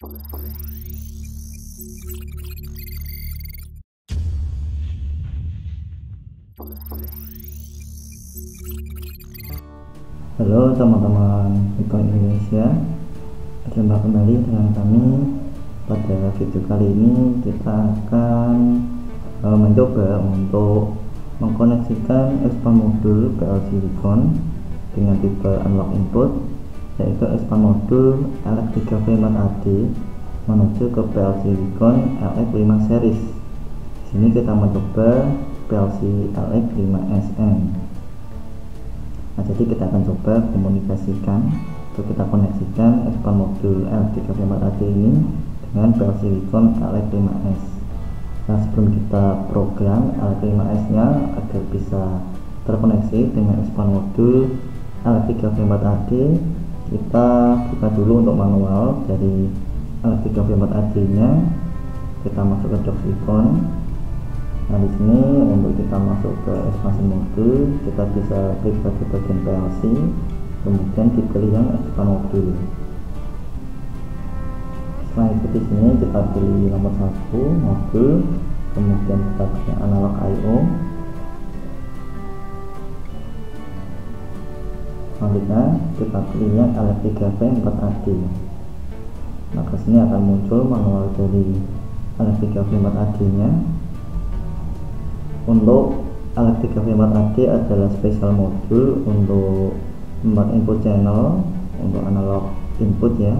Halo teman-teman Bitcoin Indonesia, berjumpa kembali dengan kami. Pada video kali ini kita akan mencoba untuk mengkoneksikan SPAN modul PL Silicon dengan tipe analog input, yaitu SPAN modul LF3V4AD menuju ke PL Silicon LF5 series. Di sini kita mencoba PLC LF5SN. Nah, jadi kita akan coba komunikasikan atau kita koneksikan SPAN modul LF3V4AD ini dengan PL Silicon LF5S. Nah, sebelum kita program LF5S nya agar bisa terkoneksi dengan SPAN modul LF3V4AD, kita buka dulu untuk manual dari LF3V4AD nya. Kita masuk ke Doxicon. Nah, di sini untuk kita masuk ke ekspansi modul, kita bisa klik pada bagian PLC, kemudian dipilih yang SPAN modul. Setelah itu di sini kita pilih nomor 1 modul, kemudian kita pilih analog I/O. Selanjutnya kita pilih yang LF3V4AD. Maka sini akan muncul manual dari LF3V4AD nya. Untuk LF3V4AD adalah spesial modul untuk 4 input channel untuk analog input ya.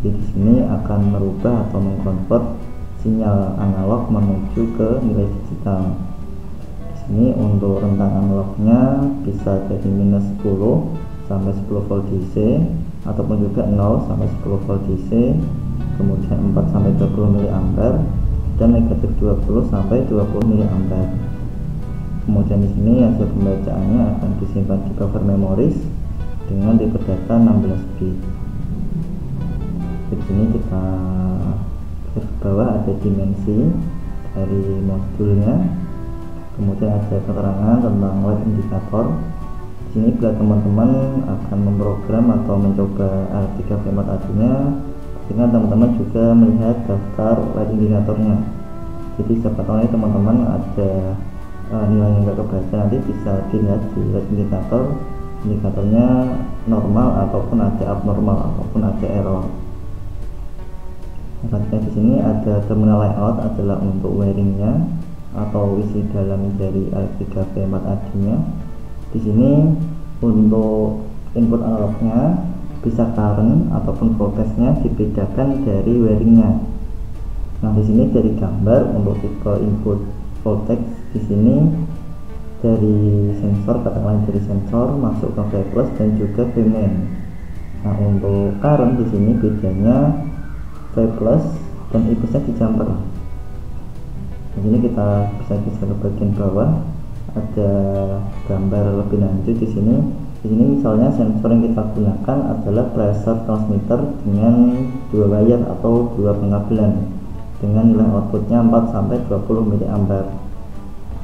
Jadi di sini akan merubah atau mengkonvert sinyal analog menuju ke nilai digital. Di sini untuk rentang analognya bisa dari minus 10 sampai 10 volt DC, ataupun juga 0 sampai 10 volt DC, kemudian 4 sampai 20 mA, dan negatif 20 sampai 20 mA. Kemudian di sini hasil pembacaannya akan disimpan di buffer memories dengan tipe data 16 bit. Di sini kita garis bawah ada dimensi dari modulnya, kemudian ada keterangan tentang light indikator. Di sini bila teman-teman akan memprogram atau mencoba LF3V4AD nya, dengan teman-teman juga melihat daftar light indikatornya. Jadi siapa tahu ini teman-teman ada nilai yang tidak kebaca, nanti bisa dilihat di light indikator, indikatornya normal ataupun ada abnormal ataupun ada error. Selanjutnya di sini ada terminal layout, adalah untuk wiringnya atau isi dalam dari LF3V4AD nya. Di sini untuk input analognya bisa current ataupun voltage-nya dibedakan dari wiringnya. Nah, di sini dari gambar untuk tipe input voltage, di sini dari sensor, katakanlah dari sensor masuk ke V plus dan juga V min. Nah, untuk current di sini bedanya V plus dan impulsnya di jumper. Di sini kita bisa geser ke bagian bawah, ada gambar lebih lanjut di sini. Di sini misalnya sensor yang kita gunakan adalah pressure transmitter dengan 2 wire atau 2 pengabelan dengan nilai outputnya 4 sampai 20 mA.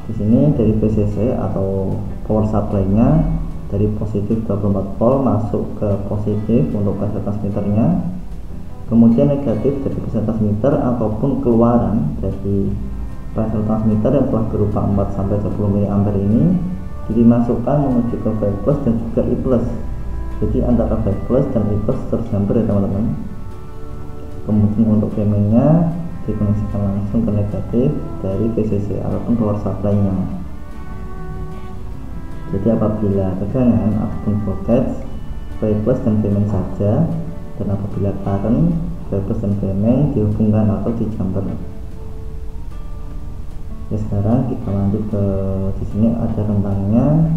Di sini dari VCC atau power supply-nya dari positif 24 volt masuk ke positif untuk pressure transmitternya, kemudian negatif dari pressure transmitter ataupun keluaran dari pressure transmitter yang telah berupa 4 sampai 20 mA ini dimasukkan menuju ke V plus dan juga I plus. Jadi antara V plus dan I plus terjumper ya teman-teman. Kemudian untuk V min nya dikoneksikan langsung ke negatif dari VCC ataupun power supply-nya. Jadi apabila tegangan ataupun voltage, V plus dan V min saja, dan apabila current, V plus dan V min dihubungkan atau dijumper. Ya, sekarang kita lanjut ke di sini ada rentangnya,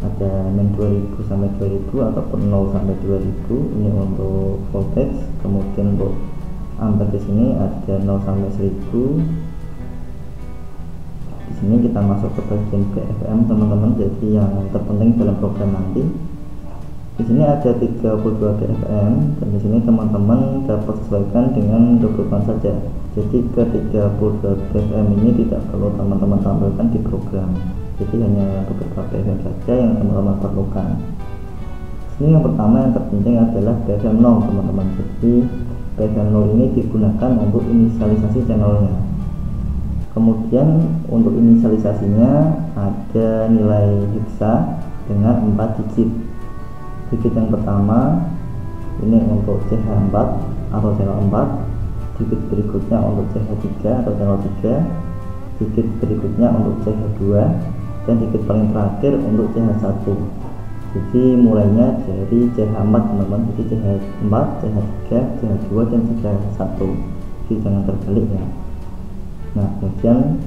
ada min 2000 sampai 2000 ataupun 0 sampai 2000. Ini untuk voltage, kemudian untuk ampere di sini ada 0 sampai 1000. Di sini kita masuk ke bagian BFM teman-teman, jadi yang terpenting dalam program nanti. Di sini ada 32 BFM dan di sini teman-teman dapat sesuaikan dengan rujukan saja. Jadi ke 32 BFM ini tidak perlu teman-teman tampilkan di program. Jadi hanya beberapa BFM saja yang teman-teman perlukan. Ini yang pertama yang terpenting adalah BFM 0 teman-teman. Jadi BFM 0 ini digunakan untuk inisialisasi channelnya. Kemudian untuk inisialisasinya ada nilai heksa dengan 4 digit. Digit yang pertama ini untuk CH4 atau channel 4, digit berikutnya untuk CH3 atau channel 3, digit berikutnya untuk CH2, dan digit paling terakhir untuk CH1. Jadi mulainya dari CH4 teman-teman, jadi CH4, CH3, CH2, dan CH1. Jadi jangan terbalik ya. Nah, kemudian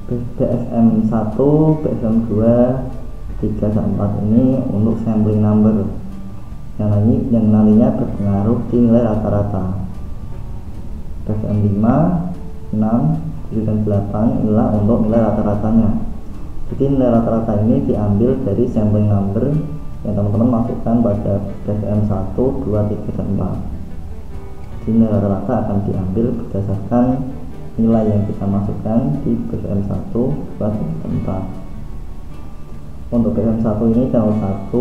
BFM 1, BFM 2, 3, dan 4 ini untuk sampling number yang nantinya berpengaruh di nilai rata-rata. BFM 5, 6, 7, dan 8 inilah untuk nilai rata-ratanya. Jadi nilai rata-rata ini diambil dari sampling number yang teman-teman masukkan pada BFM 1, 2, 3, dan 4. Jadi nilai rata-rata akan diambil berdasarkan nilai yang kita masukkan di BFM 1, 2, 3, dan 4. Untuk BFM 1 ini channel 1,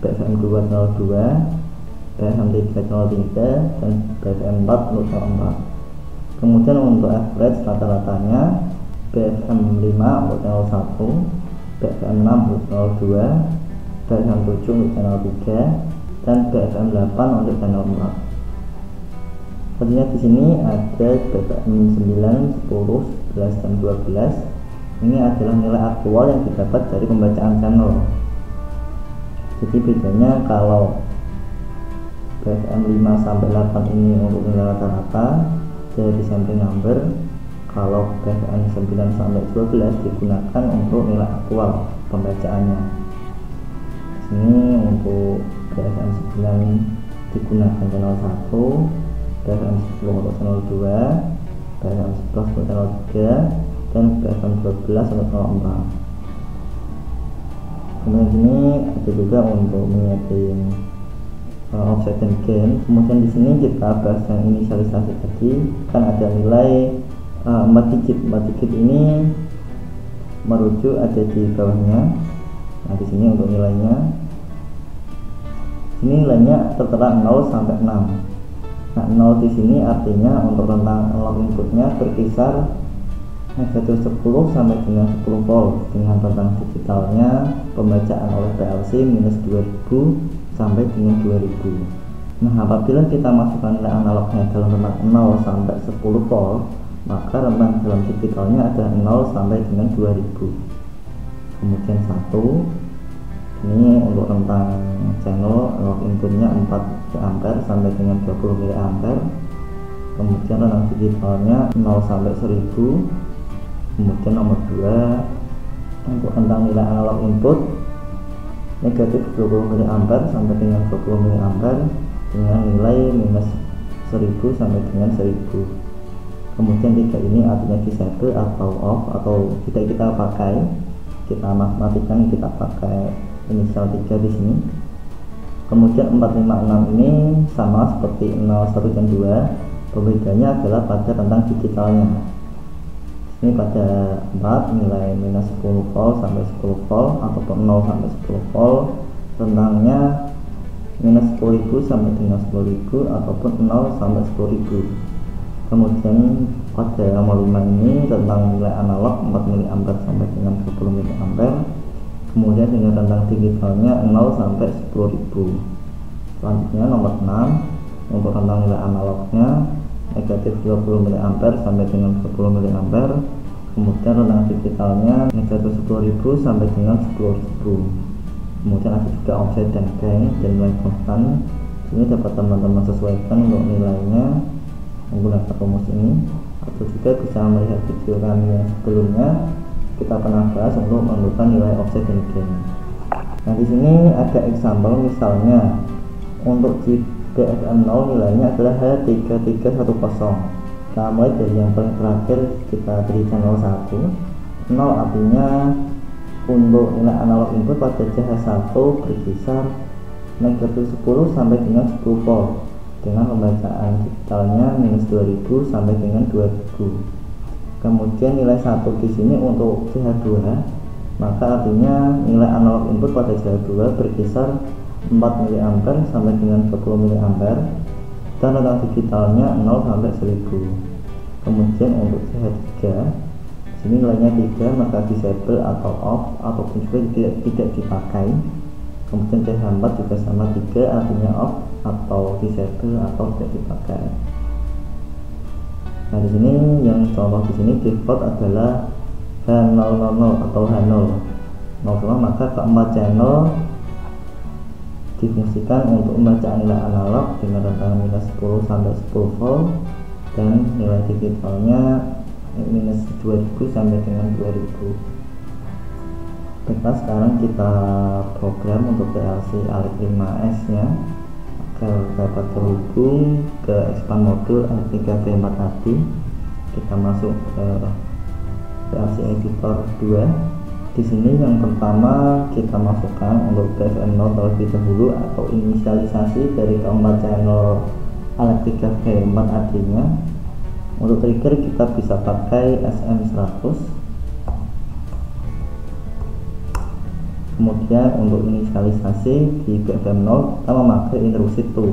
BFM 2 channel 2, BFM 3 channel 3, dan BFM 4 untuk channel 4. Kemudian untuk average rata-ratanya BFM 5 untuk channel 1, BFM 6 untuk channel 2, BFM 7 untuk channel 3, dan BFM 8 untuk channel 4. Sepertinya di sini ada BFM 9, 10, 11, dan 12. Ini adalah nilai aktual yang didapat dari pembacaan channel. Jadi bedanya kalau BFM 5 sampai 8 ini untuk nilai rata-rata dari sampling number, kalau BFM 9 sampai 12 digunakan untuk nilai aktual pembacaannya. Sini untuk BFM 9 digunakan channel 1, BFM 10 untuk channel 2, BFM 11 untuk channel 3, dan BFM 12 untuk channel 4. Kemudian sini ada juga untuk menyeting offset dan gain. Kemudian di sini kita bahas yang inisialisasi tadi, kan ada nilai 4 digit. 4 digit ini merujuk ada di bawahnya. Nah, di sini untuk nilainya, ini nilainya tertera 0 sampai 6. Nah, 0 di sini artinya untuk rentang analog inputnya berkisar negatif 10 sampai dengan 10 volt, dengan rentang digitalnya pembacaan oleh PLC minus 2000 sampai dengan 2000. Nah, apabila kita masukkan nilai analognya dalam rentang 0 sampai 10 volt, maka rentang dalam digitalnya ada 0 sampai dengan 2000. Kemudian 1 ini untuk rentang channel analog inputnya 4 ampere sampai dengan 20 mA. Kemudian rentang digitalnya 0 sampai 1000. Kemudian nomor 2 untuk rentang nilai analog input negatif 20 mA sampai dengan 20 mA dengan nilai minus 1000 sampai dengan 1000. Kemudian 3 ini artinya disable atau off atau tidak kita pakai, kita matikan, kita pakai inisial 3 di sini. Kemudian 4, 5, 6 ini sama seperti 0, 1, dan 2. Pembedanya adalah pada rentang digitalnya. Ini pada 4 nilai minus 10 volt sampai 10 volt ataupun 0 sampai 10 volt, rentangnya minus 10.000 sampai dengan 10.000 ataupun 0 sampai 10.000. Kemudian pada nomor 5 ini tentang nilai analog 4 mA sampai dengan 20 mA. Kemudian dengan rentang digitalnya 0 sampai 10.000. Selanjutnya nomor 6 untuk rentang nilai analognya negatif 20 mA sampai dengan 20 mA. Kemudian rentang digitalnya negatif 10.000 sampai dengan 10.000. Kemudian ada juga offset dan gain dan nilai konstan. Ini dapat teman-teman sesuaikan untuk nilainya menggunakan rumus ini, atau juga bisa melihat video kami yang sebelumnya, kita pernah bahas untuk menentukan nilai offset dan gain. Nah, di sini ada example, misalnya untuk di BFM 0 nilainya adalah H3310. Kita mulai dari yang paling terakhir, kita beri channel 1. 0 artinya untuk nilai analog input pada CH1 berkisar negatif 10 sampai dengan 10 volt dengan pembacaan digitalnya minus 2000 sampai dengan 2000. Kemudian nilai 1 di sini untuk CH2, maka artinya nilai analog input pada CH2 berkisar 4 mA sampai dengan 20 mA dan rentang digitalnya 0 sampai 1000. Kemudian untuk CH3 sini nilainya 3, maka disable atau off ataupun juga tidak dipakai. Kemudian CH4 juga sama 3, artinya off atau disable atau tidak dipakai. Nah, di sini yang contoh di sini default adalah H000 atau H0 0, maka keempat channel difungsikan untuk membaca nilai analog dengan rentang minus 10 sampai 10 volt dan nilai digitalnya minus 2000 sampai dengan 2000. Baiklah, sekarang kita program untuk PLC ALEC 5S nya agar dapat terhubung ke expand modul R3V4AD. Kita masuk ke PLC editor 2. Di sini yang pertama kita masukkan untuk BFM0 terlebih dahulu atau inisialisasi dari keempat channel ALEC 3V4AD nya. Untuk trigger kita bisa pakai SM100. Kemudian untuk inisialisasi di BFM0 kita memakai instruksi to.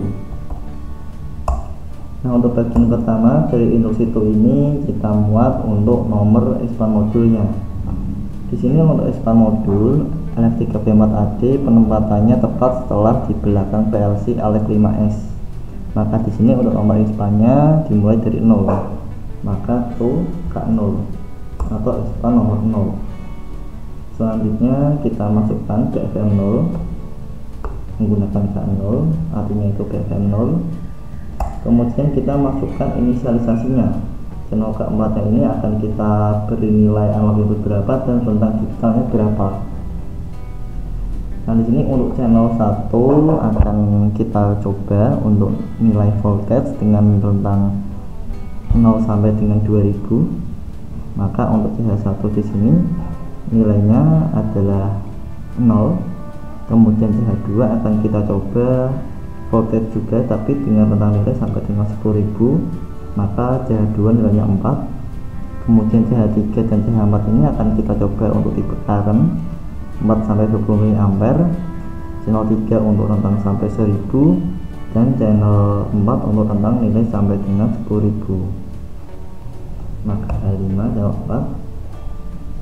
Nah, untuk bagian pertama dari instruksi to ini kita muat untuk nomor expand modulnya. Di sini untuk expand modul ALEC 3V4AD penempatannya tepat setelah di belakang PLC ALEC 5S. Maka di sini untuk nomor expandnya dimulai dari 0, maka to K0 atau expand nomor 0. Selanjutnya kita masukkan BFM0 menggunakan K0, artinya itu BFM0. Kemudian kita masukkan inisialisasinya. Channel keempatnya ini akan kita beri nilai analog input berapa dan rentang digitalnya berapa. Nah, di sini untuk channel 1 akan kita coba untuk nilai voltage dengan rentang 0 sampai dengan 2000. Maka untuk CH1 di sini nilainya adalah 0. Kemudian CH2 akan kita coba voltage juga tapi dengan rentang nilai sampai dengan 10.000. Maka CH2 nilainya 4. Kemudian CH3 dan CH4 ini akan kita coba untuk tipe current 4 sampai 20 mA, channel 3 untuk rentang sampai 1000 dan channel 4 untuk rentang nilai sampai dengan 10.000. Maka H5 channel 4,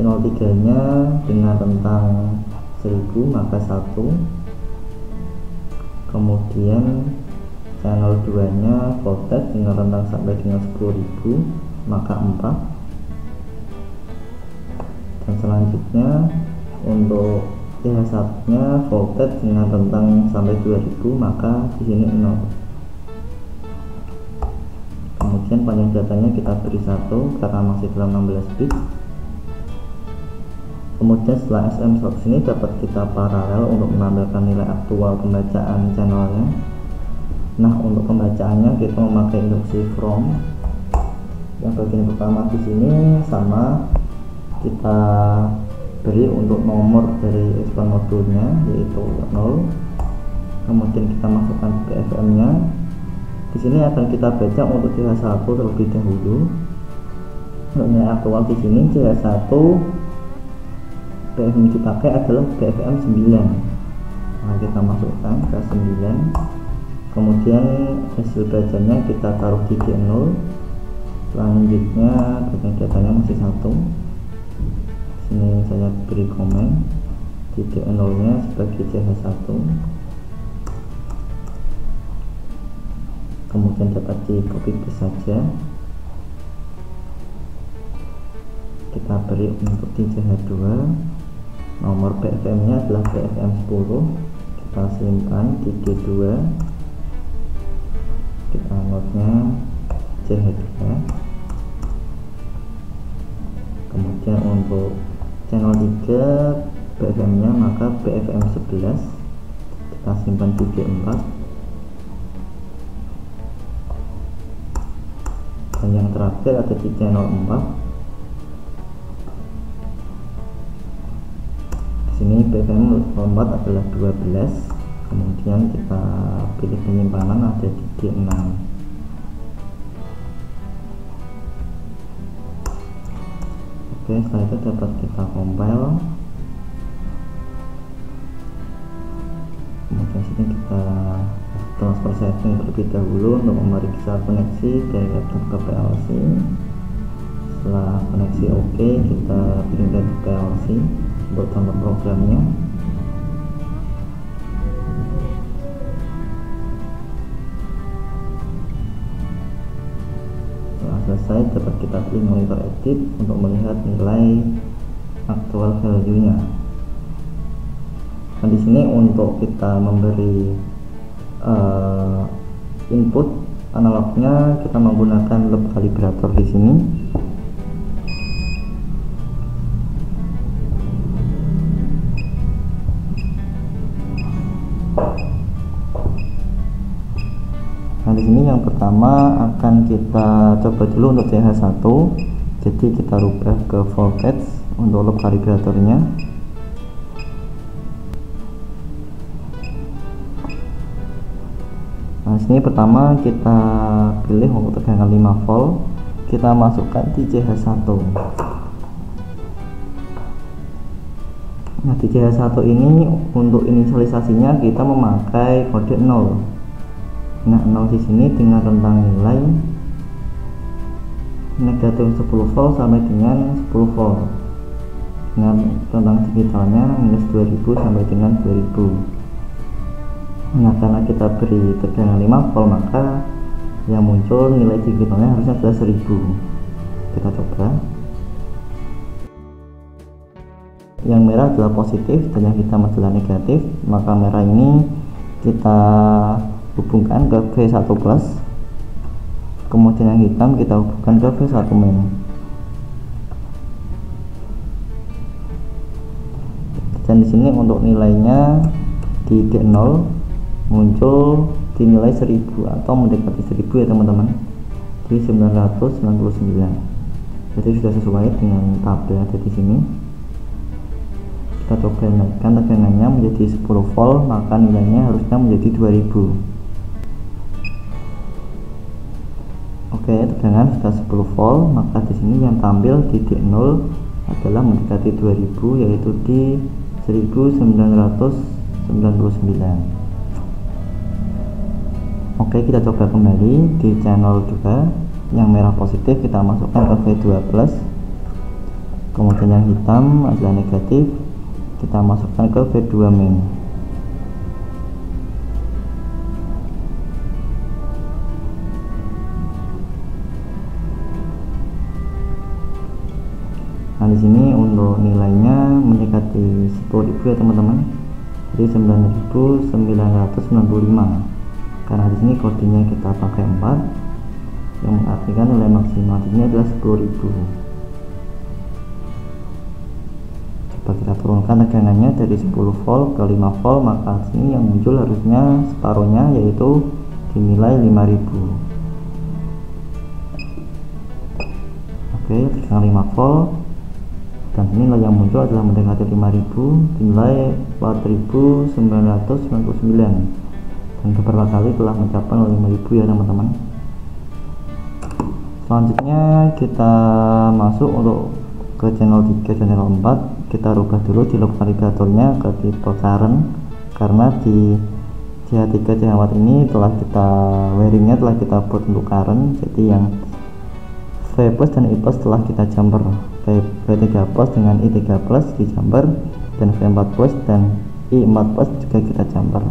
channel 3 nya dengan rentang 1000 maka 1. Kemudian channel 2 nya voltage dengan rentang sampai dengan 10.000 maka 4. Dan selanjutnya untuk CH1 nya voltage dengan rentang sampai 2000 maka di sini 0. Kemudian panjang datanya kita beri 1 karena masih dalam 16 bit. Kemudian setelah SM100 ini dapat kita paralel untuk menampilkan nilai aktual pembacaan channelnya. Nah, untuk pembacaannya kita memakai instruksi from. Yang bagian pertama di sini sama kita beri untuk nomor dari expand modulnya yaitu 0. Kemudian kita masukkan BFM-nya. Di sini akan kita baca untuk CH1 terlebih dahulu. Untuk nilai aktual di sini CH1 BFM dipakai adalah BFM 9. Nah, kita masukkan ke 9. Kemudian hasil bacanya kita taruh di D0. Selanjutnya bagian datanya masih 1. Sini saya beri komen di D0 nya sebagai CH1. Kemudian dapat di copy paste saja. Kita beri untuk di CH2. Nomor BFM nya adalah BFM 10. Kita simpan di D2. Kita notnya CH2. Kemudian untuk channel 3 BFM nya maka BFM 11. Kita simpan di D4. Dan yang terakhir ada di channel 4. Di sini BFM 4 adalah 12. Kemudian kita pilih penyimpanan ada di D6. Oke, setelah itu dapat kita compile. Kemudian sini kita transfer setting unboxing terlebih dahulu untuk memeriksa koneksi dari laptop ke PLC. Setelah koneksi oke, kita pindah ke PLC untuk download programnya. Setelah selesai, dapat kita pilih monitor edit untuk melihat nilai actual value-nya. Nah, di sini untuk kita memberi input analognya, kita menggunakan loop calibrator di sini. Nah, di sini yang pertama akan kita coba dulu untuk CH1. Jadi kita rubah ke voltage untuk loop calibratornya. Nah, sini pertama kita pilih untuk tegangan 5 volt, kita masukkan di CH1. Nah, di CH1 ini untuk inisialisasinya kita memakai kode 0. Nah, 0 di sini dengan rentang nilai negatif 10 volt sampai dengan 10 volt. Dengan rentang digitalnya minus 2000 sampai dengan 2000. Nah, karena kita beri tegangan 5 volt, maka yang muncul nilai digitalnya harusnya adalah 1000. Kita coba. Yang merah adalah positif dan yang hitam adalah negatif. Maka merah ini kita hubungkan ke V1 plus, kemudian yang hitam kita hubungkan ke V1 min. Dan di sini untuk nilainya di D0 muncul di nilai 1000 atau mendekati 1000 ya teman-teman, di 999. Jadi sudah sesuai dengan tabel yang ada di sini. Kita coba naikkan tegangannya menjadi 10 volt, maka nilainya harusnya menjadi 2000. Oke, tegangan sudah 10 volt, maka di sini yang tampil di D0 adalah mendekati 2000, yaitu di 1999. Oke, kita coba kembali di channel 2. Yang merah positif kita masukkan ke V2 plus, kemudian yang hitam adalah negatif, kita masukkan ke V2 min. Nah, di sini untuk nilainya mendekati 10.000 ya teman-teman, jadi 9.995. Karena di sini kodenya kita pakai 4, yang mengartikan nilai maksimal di sini adalah 10.000. Coba kita turunkan tegangannya dari 10 volt ke 5 volt, maka di sini yang muncul harusnya separuhnya, yaitu dinilai 5000. Oke, tegangan 5 volt, dan nilai yang muncul adalah mendekati 5000, dinilai 4999. Dan beberapa kali telah mencapai 5000 ya teman-teman. Selanjutnya kita masuk untuk ke channel 3 dan channel 4. Kita rubah dulu di loop calibratornya ke tipe current, karena di CH3 CH4 ini telah kita wiringnya telah kita buat untuk current. Jadi yang V plus dan I plus telah kita jumper, V3 plus dengan I3 plus di jumper, dan V4 plus dan I4 plus juga kita jumper.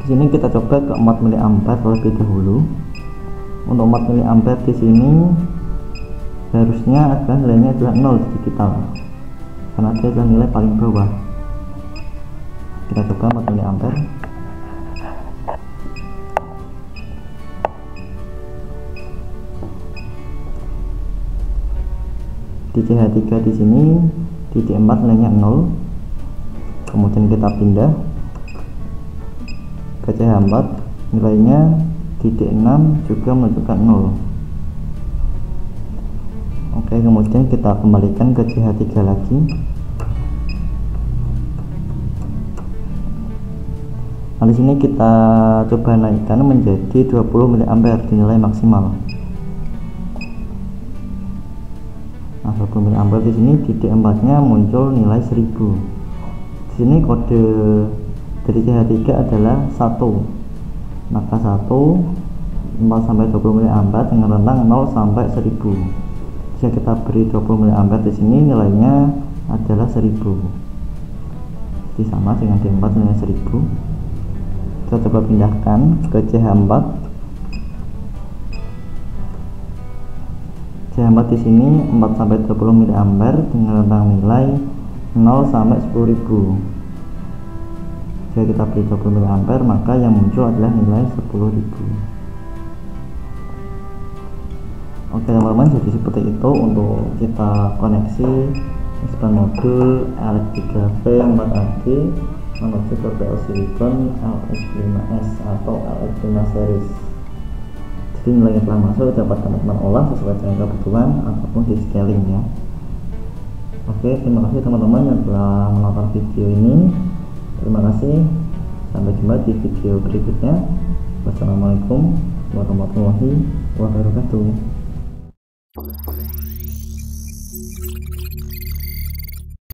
Di sini kita coba ke 4 mA terlebih dahulu. Untuk 4 mA di sini harusnya adalah nilainya adalah 0 di digital, karena dia adalah nilai paling bawah. Kita coba 4 mA. Di CH3 di sini di D4 nilainya 0. Kemudian kita pindah ke CH4, nilainya di D6 juga menunjukkan 0. Oke, kemudian kita kembalikan ke CH3 lagi. Nah, di sini kita coba naikkan menjadi 20 mA di nilai maksimal. Nah, 20 mA di sini di D4-nya muncul nilai 1000. Di sini kode dari CH3 adalah 1, maka 1 0 sampai 20 mA dengan rentang 0 sampai 1000. Jika kita beri 20 mA di sini nilainya adalah 1000. Jadi sama dengan D4 nilainya 1000. Kita coba pindahkan ke CH4. CH4 di sini 4 sampai 20 mA dengan rentang nilai 0 sampai 10.000. Jika kita beri 20 mA maka yang muncul adalah nilai 10.000. Oke teman-teman, jadi seperti itu untuk kita koneksi expand modul LX3V4AG menuju ke PL Silicon LX5S atau LX5 series. Jadi nilai yang telah masuk dapat teman-teman olah sesuai dengan kebutuhan ataupun di scaling ya. Oke, terima kasih teman-teman yang telah menonton video ini. Terima kasih, sampai jumpa di video berikutnya. Wassalamualaikum warahmatullahi wabarakatuh.